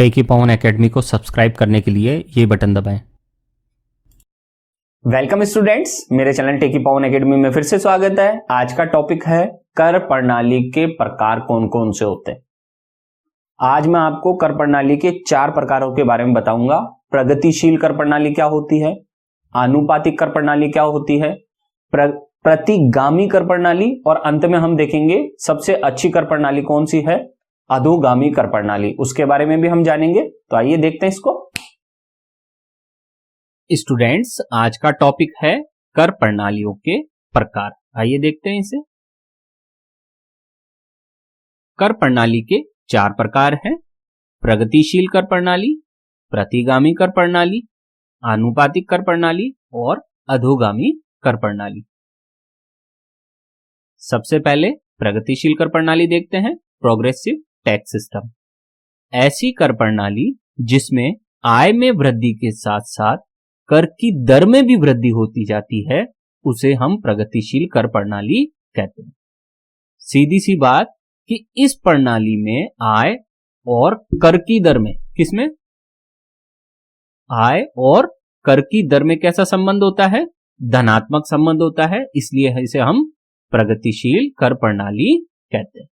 टेकी पवन academy को subscribe करने के लिए ये बटन दबाएं। वेलकम स्टूडेंट्स, मेरे चैनल टेकी पवन एकेडमी में फिर से स्वागत है। आज का टॉपिक है कर प्रणाली के प्रकार कौन कौन से होते हैं। आज मैं आपको कर प्रणाली के 4 प्रकारों के बारे में बताऊंगा। प्रगतिशील कर प्रणाली क्या होती है, आनुपातिक कर प्रणाली क्या होती है, प्रतिगामी कर प्रणाली, और अंत में हम देखेंगे सबसे अच्छी कर प्रणाली कौन सी है, अधोगामी कर प्रणाली, उसके बारे में भी हम जानेंगे। तो आइए देखते हैं इसको। स्टूडेंट्स, आज का टॉपिक है कर प्रणालियों के प्रकार। आइए देखते हैं इसे। कर प्रणाली के 4 प्रकार हैं: प्रगतिशील कर प्रणाली, प्रतिगामी कर प्रणाली, आनुपातिक कर प्रणाली और अधोगामी कर प्रणाली। सबसे पहले प्रगतिशील कर प्रणाली देखते हैं, प्रोग्रेसिव टैक्स सिस्टम। ऐसी कर प्रणाली जिसमें आय में वृद्धि के साथ साथ कर की दर में भी वृद्धि होती जाती है, उसे हम प्रगतिशील कर प्रणाली कहते हैं। सीधी सी बात कि इस प्रणाली में आय और कर की दर में, किसमें, आय और कर की दर में कैसा संबंध होता है, धनात्मक संबंध होता है, इसलिए इसे हम प्रगतिशील कर प्रणाली कहते हैं।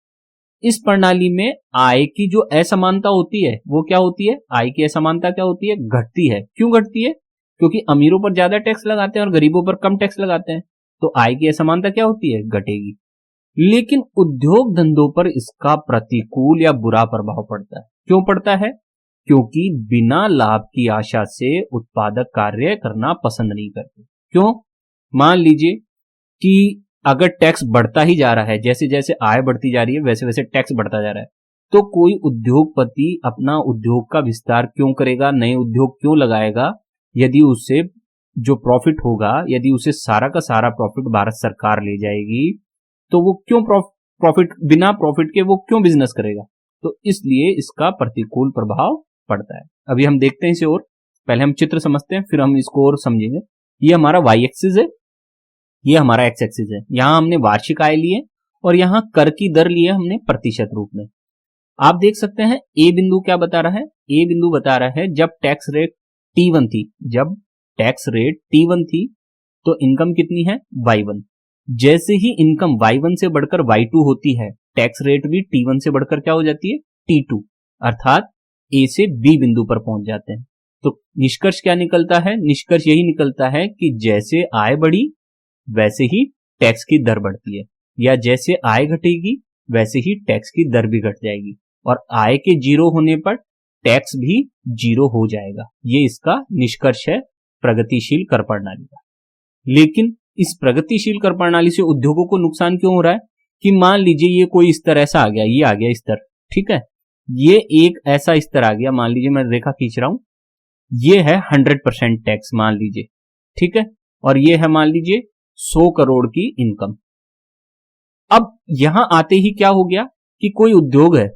इस प्रणाली में आय की जो असमानता होती है वो क्या होती है, आय की असमानता क्या होती है, घटती है। क्यों घटती है? क्योंकि अमीरों पर ज्यादा टैक्स लगाते हैं और गरीबों पर कम टैक्स लगाते हैं, तो आय की असमानता क्या होती है, घटेगी। लेकिन उद्योग धंधों पर इसका प्रतिकूल या बुरा प्रभाव पड़ता है। क्यों पड़ता है? क्योंकि बिना लाभ की आशा से उत्पादक कार्य करना पसंद नहीं करते। क्यों? मान लीजिए कि अगर टैक्स बढ़ता ही जा रहा है, जैसे जैसे आय बढ़ती जा रही है वैसे वैसे टैक्स बढ़ता जा रहा है, तो कोई उद्योगपति अपना उद्योग का विस्तार क्यों करेगा, नए उद्योग क्यों लगाएगा, यदि उससे जो प्रॉफिट होगा, यदि उसे सारा का सारा प्रॉफिट भारत सरकार ले जाएगी, तो वो क्यों प्रॉफिट, बिना प्रॉफिट के वो क्यों बिजनेस करेगा। तो इसलिए इसका प्रतिकूल प्रभाव पड़ता है। अभी हम देखते हैं इसे और, पहले हम चित्र समझते हैं फिर हम इसको और समझेंगे। ये हमारा वाई एक्सिस है, ये हमारा एक्स एक्सिस है। यहां हमने वार्षिक आय लिए और यहां कर की दर लिए हमने प्रतिशत रूप में। आप देख सकते हैं ए बिंदु क्या बता रहा है, ए बिंदु बता रहा है जब टैक्स रेट T1 थी, जब टैक्स रेट T1 थी तो इनकम कितनी है, Y1। जैसे ही इनकम Y1 से बढ़कर Y2 होती है, टैक्स रेट भी T1 से बढ़कर क्या हो जाती है, T2, अर्थात ए से बी बिंदु पर पहुंच जाते हैं। तो निष्कर्ष क्या निकलता है, निष्कर्ष यही निकलता है कि जैसे आय बढ़ी वैसे ही टैक्स की दर बढ़ती है, या जैसे आय घटेगी वैसे ही टैक्स की दर भी घट जाएगी, और आय के जीरो होने पर टैक्स भी जीरो हो जाएगा। ये इसका निष्कर्ष है प्रगतिशील कर प्रणाली का। लेकिन इस प्रगतिशील कर प्रणाली से उद्योगों को नुकसान क्यों हो रहा है कि मान लीजिए ये कोई स्तर ऐसा आ गया, ये आ गया स्तर, ठीक है, ये एक ऐसा स्तर आ गया, मान लीजिए मैं रेखा खींच रहा हूं, ये है 100% टैक्स मान लीजिए, ठीक है, और ये है मान लीजिए 100 करोड़ की इनकम। अब यहां आते ही क्या हो गया कि कोई उद्योग है,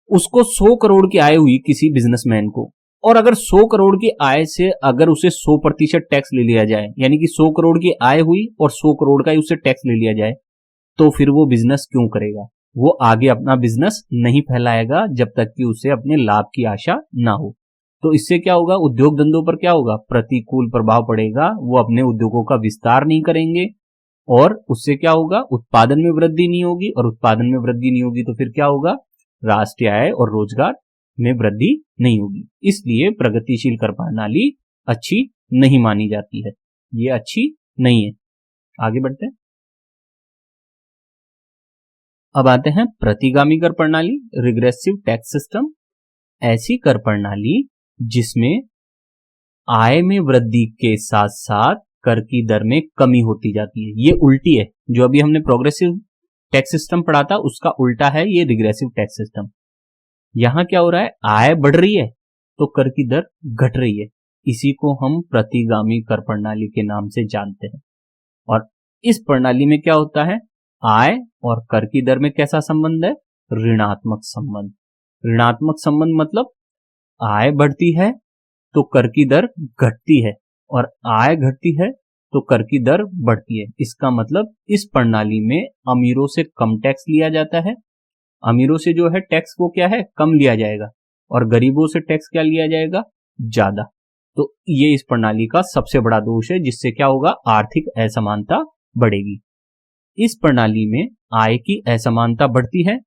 उसको 100 करोड़ की आय हुई किसी बिजनेसमैन को, और अगर 100 करोड़ की आय से अगर उसे 100% टैक्स ले लिया जाए, यानी कि 100 करोड़ की आय हुई और 100 करोड़ का ही उसे टैक्स ले लिया जाए, तो फिर वो बिजनेस क्यों करेगा, वो आगे अपना बिजनेस नहीं फैलाएगा जब तक कि उसे अपने लाभ की आशा ना हो। तो इससे क्या होगा, उद्योग धंधों पर क्या होगा, प्रतिकूल प्रभाव पड़ेगा, वो अपने उद्योगों का विस्तार नहीं करेंगे, और उससे क्या होगा, उत्पादन में वृद्धि नहीं होगी, और उत्पादन में वृद्धि नहीं होगी तो फिर क्या होगा, राष्ट्रीय आय और रोजगार में वृद्धि नहीं होगी। इसलिए प्रगतिशील कर प्रणाली अच्छी नहीं मानी जाती है, ये अच्छी नहीं है। आगे बढ़ते हैं। अब आते हैं प्रतिगामी कर प्रणाली, रिग्रेसिव टैक्स सिस्टम। ऐसी कर प्रणाली जिसमें आय में वृद्धि के साथ साथ कर की दर में कमी होती जाती है। ये उल्टी है, जो अभी हमने प्रोग्रेसिव टैक्स सिस्टम पढ़ा था उसका उल्टा है ये रिग्रेसिव टैक्स सिस्टम। यहां क्या हो रहा है, आय बढ़ रही है तो कर की दर घट रही है, इसी को हम प्रतिगामी कर प्रणाली के नाम से जानते हैं। और इस प्रणाली में क्या होता है, आय और कर की दर में कैसा संबंध है, ऋणात्मक संबंध। ऋणात्मक संबंध मतलब आय बढ़ती है तो कर की दर घटती है, और आय घटती है तो कर की दर बढ़ती है। इसका मतलब इस प्रणाली में अमीरों से कम टैक्स लिया जाता है, अमीरों से जो है टैक्स वो क्या है, कम लिया जाएगा, और गरीबों से टैक्स क्या लिया जाएगा, ज्यादा। तो ये इस प्रणाली का सबसे बड़ा दोष है, जिससे क्या होगा, आर्थिक असमानता बढ़ेगी। इस प्रणाली में आय की असमानता बढ़ती है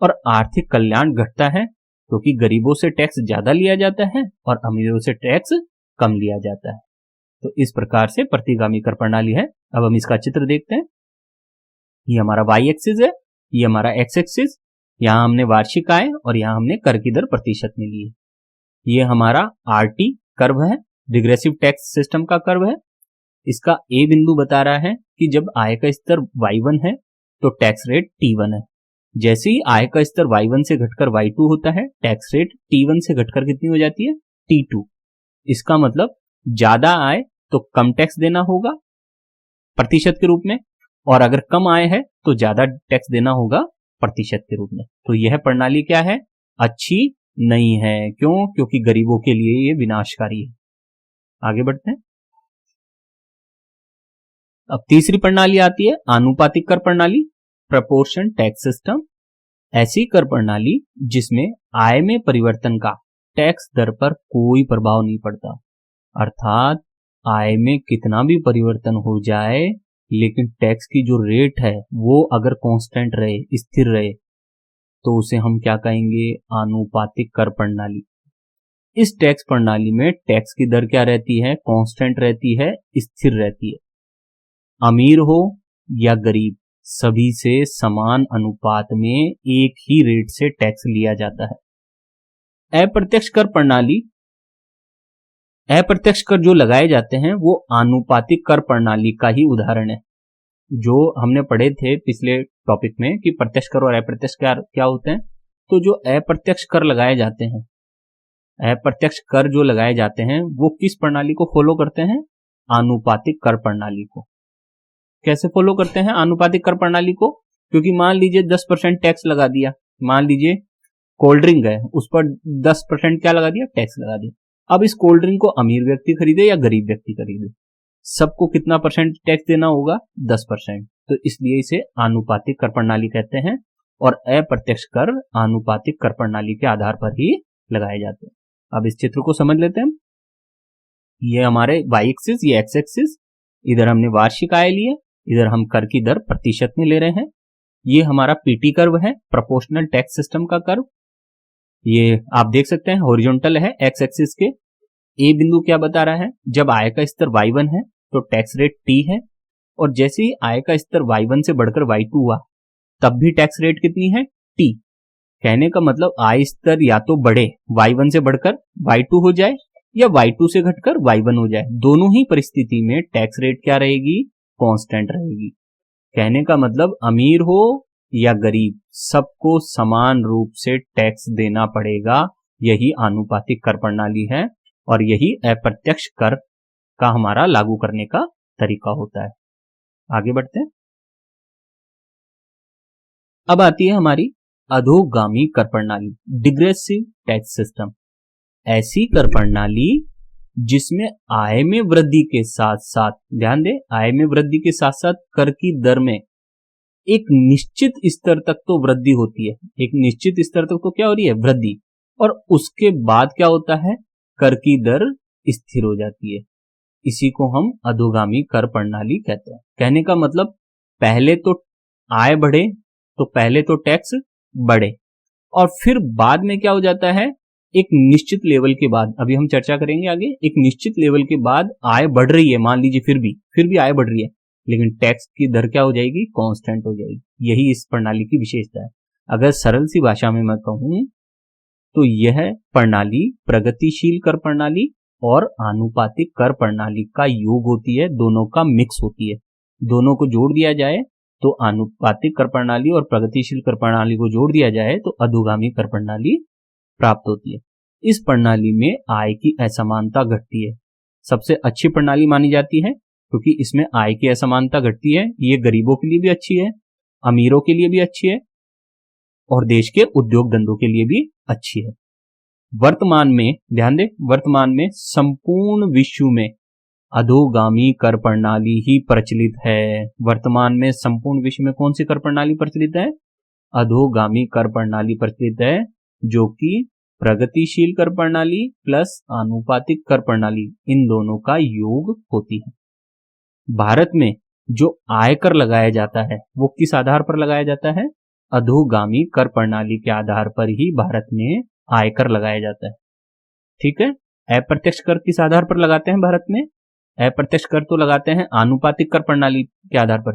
और आर्थिक कल्याण घटता है, क्योंकि गरीबों से टैक्स ज्यादा लिया जाता है और अमीरों से टैक्स कम लिया जाता है। तो इस प्रकार से प्रतिगामी कर प्रणाली है। अब हम इसका चित्र देखते हैं। ये हमारा वाई एक्सिस है, ये हमारा एक्स एक्सिस। यहां हमने वार्षिक आय और यहां हमने कर की दर प्रतिशत में ली है। ये हमारा आरटी कर्व है, रिग्रेसिव टैक्स सिस्टम का कर्व है। इसका ए बिंदु बता रहा है कि जब आय का स्तर y1 है तो टैक्स रेट t1 है। जैसे ही आय का स्तर y1 से घटकर y2 होता है, टैक्स रेट t1 से घटकर कितनी हो जाती है, t2। इसका मतलब ज्यादा आय तो कम टैक्स देना होगा प्रतिशत के रूप में, और अगर कम आय है तो ज्यादा टैक्स देना होगा प्रतिशत के रूप में। तो यह प्रणाली क्या है, अच्छी नहीं है। क्यों? क्योंकि गरीबों के लिए यह विनाशकारी है। आगे बढ़ते हैं। अब तीसरी प्रणाली आती है आनुपातिक कर प्रणाली, प्रपोर्शन टैक्स सिस्टम। ऐसी कर प्रणाली जिसमें आय में परिवर्तन का टैक्स दर पर कोई प्रभाव नहीं पड़ता, अर्थात आय में कितना भी परिवर्तन हो जाए लेकिन टैक्स की जो रेट है वो अगर कांस्टेंट रहे, स्थिर रहे, तो उसे हम क्या कहेंगे, आनुपातिक कर प्रणाली। इस टैक्स प्रणाली में टैक्स की दर क्या रहती है, कांस्टेंट रहती है, स्थिर रहती है। अमीर हो या गरीब, सभी से समान अनुपात में एक ही रेट से टैक्स लिया जाता है। अप्रत्यक्ष कर प्रणाली, अप्रत्यक्ष कर जो लगाए जाते हैं वो आनुपातिक कर प्रणाली का ही उदाहरण है। जो हमने पढ़े थे पिछले टॉपिक में कि प्रत्यक्ष कर और अप्रत्यक्ष कर क्या होते हैं। तो जो अप्रत्यक्ष कर लगाए जाते हैं, अप्रत्यक्ष कर जो लगाए जाते हैं वो किस प्रणाली को फॉलो करते हैं, आनुपातिक कर प्रणाली को। कैसे फॉलो करते हैं आनुपातिक कर प्रणाली को? क्योंकि मान लीजिए 10% टैक्स लगा दिया, मान लीजिए कोल्ड ड्रिंक है, उस पर 10% क्या लगा दिया, टैक्स लगा दिया। अब इस कोल्ड ड्रिंक को अमीर व्यक्ति खरीदे या गरीब व्यक्ति खरीदे, सबको कितना परसेंट टैक्स देना होगा, 10%। तो इसलिए इसे आनुपातिक कर प्रणाली कहते हैं और अप्रत्यक्ष कर आनुपातिक कर प्रणाली के आधार पर ही लगाए जाते हैं। अब इस चित्र को समझ लेते हैं। ये हमारे वाई एक्सिस, ये एक्स एक्सिस, इधर हमने वार्षिक आय लिए, इधर हम कर की दर प्रतिशत में ले रहे हैं। ये हमारा पीटी कर्व है, प्रोपोर्शनल टैक्स सिस्टम का कर्व। ये आप देख सकते हैं हॉरिजॉन्टल है एक्स एक्सिस के। ए बिंदु क्या बता रहा है, जब आय का स्तर y1 है तो टैक्स रेट t है, और जैसे ही आय का स्तर y1 से बढ़कर y2 हुआ तब भी टैक्स रेट कितनी है, t। कहने का मतलब आय स्तर या तो बढ़े, y1 से बढ़कर y2 हो जाए, या y2 से घटकर y1 हो जाए। दोनों ही परिस्थिति में टैक्स रेट क्या रहेगी, कांस्टेंट रहेगी। कहने का मतलब अमीर हो या गरीब, सबको समान रूप से टैक्स देना पड़ेगा। यही आनुपातिक कर प्रणाली है और यही अप्रत्यक्ष कर का हमारा लागू करने का तरीका होता है। आगे बढ़ते हैं। अब आती है हमारी अधोगामी कर प्रणाली, डिग्रेसिव टैक्स सिस्टम। ऐसी कर प्रणाली जिसमें आय में वृद्धि के साथ साथ, ध्यान दें, आय में वृद्धि के साथ साथ कर की दर में एक निश्चित स्तर तक तो वृद्धि होती है, एक निश्चित स्तर तक तो क्या हो रही है, वृद्धि, और उसके बाद क्या होता है, कर की दर स्थिर हो जाती है। इसी को हम अधोगामी कर प्रणाली कहते हैं। कहने का मतलब पहले तो आय बढ़े तो पहले तो टैक्स बढ़े, और फिर बाद में क्या हो जाता है, एक निश्चित लेवल के बाद, अभी हम चर्चा करेंगे आगे, एक निश्चित लेवल के बाद आय बढ़ रही है, मान लीजिए फिर भी आय बढ़ रही है, लेकिन टैक्स की दर क्या हो जाएगी, कांस्टेंट हो जाएगी। यही इस प्रणाली की विशेषता है। अगर सरल सी भाषा में मैं कहूं तो यह प्रणाली प्रगतिशील कर प्रणाली और आनुपातिक कर प्रणाली का योग होती है, दोनों का मिक्स होती है। दोनों को जोड़ दिया जाए तो आनुपातिक कर प्रणाली और प्रगतिशील कर प्रणाली को जोड़ दिया जाए तो अधोगामी कर प्रणाली प्राप्त होती है। इस प्रणाली में आय की असमानता घटती है। सबसे अच्छी प्रणाली मानी जाती है क्योंकि इसमें आय की असमानता घटती है। ये गरीबों के लिए भी अच्छी है, अमीरों के लिए भी अच्छी है और देश के उद्योग धंधों के लिए भी अच्छी है। वर्तमान में, ध्यान दें, वर्तमान में संपूर्ण विश्व में अधोगामी कर प्रणाली ही प्रचलित है। वर्तमान में संपूर्ण विश्व में कौन सी कर प्रणाली प्रचलित है, अधोगामी कर प्रणाली प्रचलित है, जो कि प्रगतिशील कर प्रणाली प्लस आनुपातिक कर प्रणाली, इन दोनों का योग होती है। भारत में जो आयकर लगाया जाता है वो किस आधार पर लगाया जाता है? अधोगामी कर प्रणाली के आधार पर ही भारत में आयकर लगाया जाता है। ठीक है। अप्रत्यक्ष कर किस आधार पर लगाते हैं भारत में? अप्रत्यक्ष कर तो लगाते हैं आनुपातिक कर प्रणाली के आधार पर।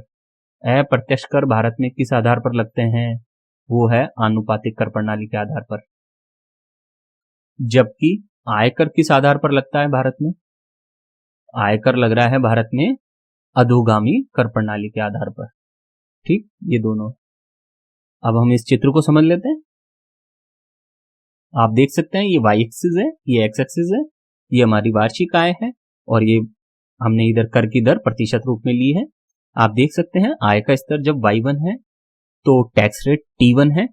अप्रत्यक्ष कर भारत में किस आधार पर लगते हैं? वो है आनुपातिक कर प्रणाली के आधार पर। जबकि आयकर किस आधार पर लगता है भारत में? आयकर लग रहा है भारत में अधोगामी कर प्रणाली के आधार पर। ठीक, ये दोनों। अब हम इस चित्र को समझ लेते हैं। आप देख सकते हैं ये y एक्सिस है, ये x एक्सिस है, ये हमारी वार्षिक आय है और ये हमने इधर कर की दर प्रतिशत रूप में ली है। आप देख सकते हैं आय का स्तर जब y1 है तो टैक्स रेट t1 है।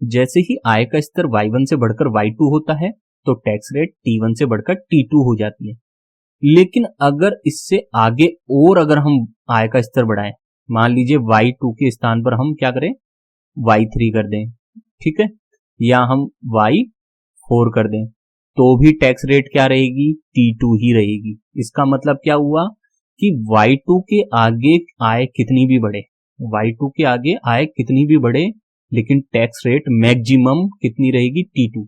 जैसे ही आय का स्तर y1 से बढ़कर y2 होता है तो टैक्स रेट t1 से बढ़कर t2 हो जाती है। लेकिन अगर इससे आगे और अगर हम आय का स्तर बढ़ाएं, मान लीजिए y2 के स्थान पर हम क्या करें, y3 कर दें, ठीक है, या हम y4 कर दें, तो भी टैक्स रेट क्या रहेगी? t2 ही रहेगी। इसका मतलब क्या हुआ कि y2 के आगे आय कितनी भी बढ़े, y2 के आगे आय कितनी भी बढ़े, लेकिन टैक्स रेट मैक्सिमम कितनी रहेगी? t2।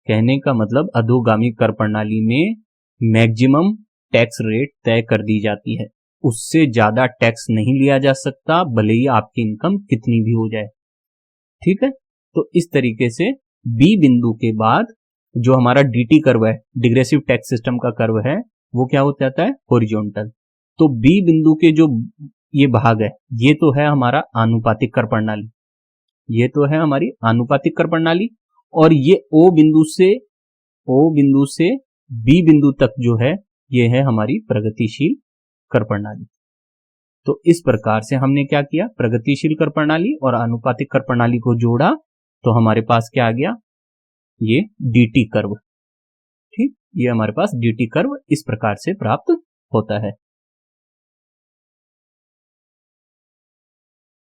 कहने का मतलब अधोगामी कर प्रणाली में मैक्सिमम टैक्स रेट तय कर दी जाती है, उससे ज्यादा टैक्स नहीं लिया जा सकता, भले ही आपकी इनकम कितनी भी हो जाए। ठीक है। तो इस तरीके से बी बिंदु के बाद जो हमारा डीटी कर्व है, डिग्रेसिव टैक्स सिस्टम का कर्व है, वो क्या हो जाता है? हॉरिजॉन्टल। तो बी बिंदु के जो ये भाग है, ये तो है हमारा आनुपातिक कर प्रणाली, ये तो है हमारी आनुपातिक कर प्रणाली। और ये ओ बिंदु से बी बिंदु तक जो है, ये है हमारी प्रगतिशील कर प्रणाली। तो इस प्रकार से हमने क्या किया? प्रगतिशील कर प्रणाली और आनुपातिक कर प्रणाली को जोड़ा, तो हमारे पास क्या आ गया? ये डीटी कर्व। ठीक, ये हमारे पास डीटी कर्व इस प्रकार से प्राप्त होता है।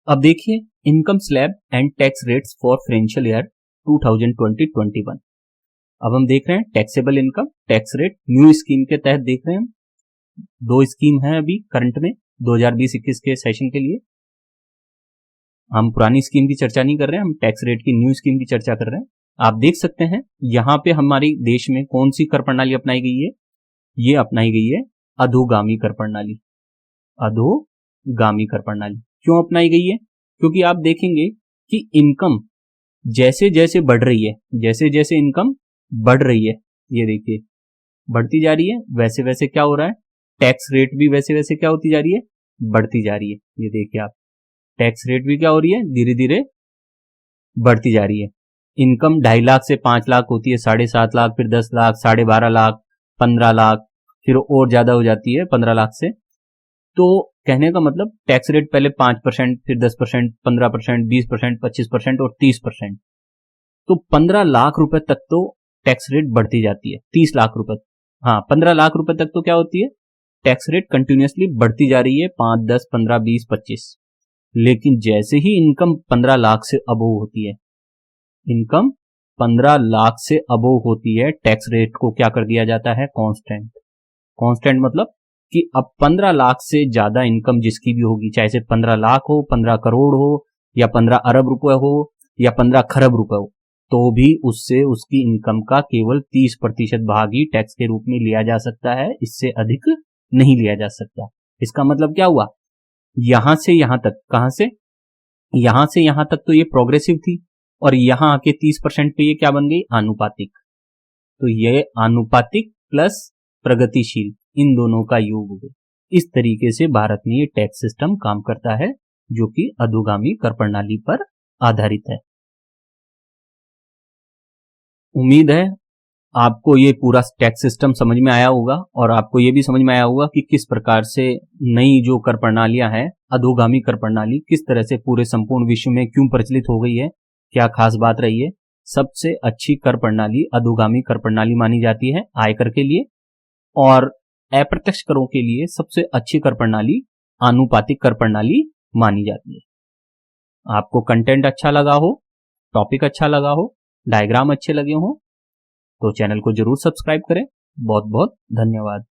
अब देखिए income slab and tax rates for financial year 2020-21। अब हम देख रहे हैं taxable income tax rate new scheme के तहत देख रहे हैं हम। दो स्कीम है अभी करंट में 2020-21 के सेशन के लिए। हम पुरानी स्कीम की चर्चा नहीं कर रहे हैं, हम टैक्स रेट की न्यू स्कीम की चर्चा कर रहे हैं। आप देख सकते हैं यहां पे हमारे देश में कौन सी कर प्रणाली अपनाई गई है? ये अपनाई गई है अधोगामी कर प्रणाली। अधोगामी कर प्रणाली क्यों अपनाई गई है? क्योंकि आप देखेंगे कि इनकम जैसे जैसे बढ़ रही है, जैसे जैसे इनकम बढ़ रही है, ये देखिए बढ़ती जा रही है, वैसे वैसे क्या हो रहा है? टैक्स रेट भी वैसे वैसे क्या होती जा रही है? बढ़ती जा रही है। ये देखिए आप, टैक्स रेट भी क्या हो रही है? धीरे धीरे बढ़ती जा रही है। इनकम 2.5 लाख से 5 लाख होती है, 7.5 लाख, फिर 10 लाख, 12.5 लाख, 15 लाख, फिर और ज्यादा हो जाती है 15 लाख से। तो कहने का मतलब टैक्स रेट पहले 5%, फिर 10%, 15%, 20%, 25% और 30%। तो 15 लाख रुपए तक तो टैक्स रेट बढ़ती जाती है। 30 लाख रुपए, हाँ 15 लाख रुपए तक तो क्या होती है? टैक्स रेट कंटिन्यूअसली बढ़ती जा रही है, 5, 10, 15, 20, 25। लेकिन जैसे ही इनकम 15 लाख से अबोव होती है, इनकम 15 लाख से अबोव होती है, टैक्स रेट को क्या कर दिया जाता है? कांस्टेंट। कांस्टेंट मतलब कि अब 15 लाख से ज्यादा इनकम जिसकी भी होगी, चाहे से 15 लाख हो, 15 करोड़ हो, या 15 अरब रुपए हो, या 15 खरब रुपए हो, तो भी उससे उसकी इनकम का केवल 30% भाग ही टैक्स के रूप में लिया जा सकता है, इससे अधिक नहीं लिया जा सकता। इसका मतलब क्या हुआ? यहां से यहां तक, कहां से? यहां से यहां तक तो ये प्रोग्रेसिव थी, और यहां आके 30% पे ये क्या बन गई? आनुपातिक। तो ये आनुपातिक प्लस प्रगतिशील, इन दोनों का योग हो गया। इस तरीके से भारत में ये टैक्स सिस्टम काम करता है, जो कि अधोगामी कर प्रणाली पर आधारित है। उम्मीद है आपको ये पूरा टैक्स सिस्टम समझ में आया होगा, और आपको ये भी समझ में आया होगा कि किस प्रकार से नई जो कर प्रणालियां हैं, अधोगामी कर प्रणाली किस तरह से पूरे संपूर्ण विश्व में क्यों प्रचलित हो गई है, क्या खास बात रही है। सबसे अच्छी कर प्रणाली अधोगामी कर प्रणाली मानी जाती है आयकर के लिए, और अप्रत्यक्ष करों के लिए सबसे अच्छी कर प्रणाली आनुपातिक कर प्रणाली मानी जाती है। आपको कंटेंट अच्छा लगा हो, टॉपिक अच्छा लगा हो, डायग्राम अच्छे लगे हो, तो चैनल को जरूर सब्सक्राइब करें। बहुत बहुत धन्यवाद।